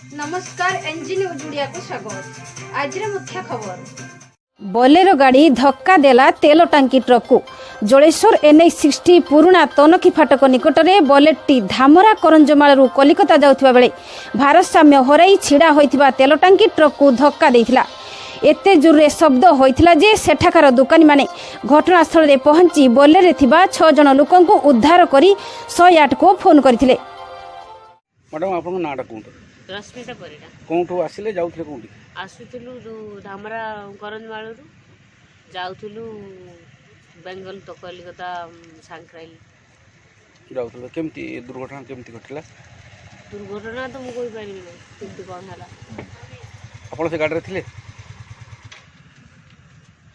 नमस्कार NG news Odia को स्वागत। आज मुख्य खबर बोलेरो गाड़ी धक्का देला तेल टांकी ट्रक को जलेश्वर NH60 पुराना तनखी फाटक निकट में बोलेटटी धामरा करंजमाल कलिकता जाउथिबा बेले भारसाम्य हराई छिड़ा होइथिबा तेल टांकी ट्रक को धक्का देथिला। एते जोरे शब्द होइथिला जे सेठाकार दुकानी माने घटनास्थल रे पहुंची बोलेरे थिबा 6 जन लोकन को उद्धार करी 108 को फोन करथिले। मैडम आपन नाटा कोंट रश्मिता परिडा कोंठो आसिले जाउथले कोंटी आसुतलु धामरा करंजमाल जाउथलु बेंगल तो कलिकता सांक्राइल जाउथले केमती दुर्घटना केमती घटला। दुर्घटना तो मु कोइ पारिबि नै केमती कोन हला। आपण से गाड़ी रे थिले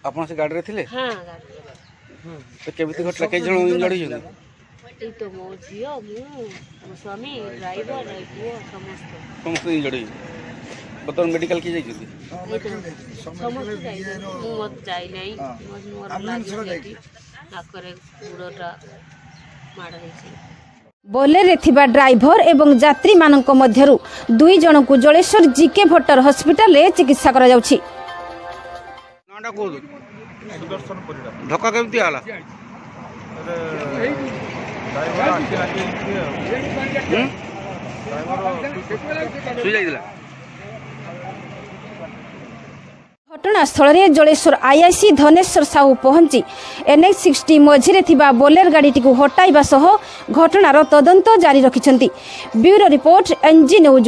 आपण से गाड़ी रे थिले हां गाड़ी तो केमती घटला के जण इंजर्ड हियो ए तो मो जियो मो स्वामी ड्राइवर पुओ समस्त इंजर्ड हियो बतन मेडिकल की जाई जदी समस्त जाई मु मत जाई नै मोर लागी नाकरे गुडटा माडा देछि। बोलेरे थिबा ड्राइवर एवं यात्री मानक मध्यरु 2 जन को जलेश्वर जीके भट्टर हॉस्पिटल रे चिकित्सा करा जाउछि। नाटा को सुदर्शन परिडा धक्का केमती आला ड्राइवर आखि सुई जाइदिला। घटनास्थल में जलेश्वर आईआईसी धनेश्वर साहू पहुंची NH60 मझिरे थिबा बोलेर गाड़ीटी को हटाइबा सह घटनार तदंत जारी रखिछंती। Bureau report NG news.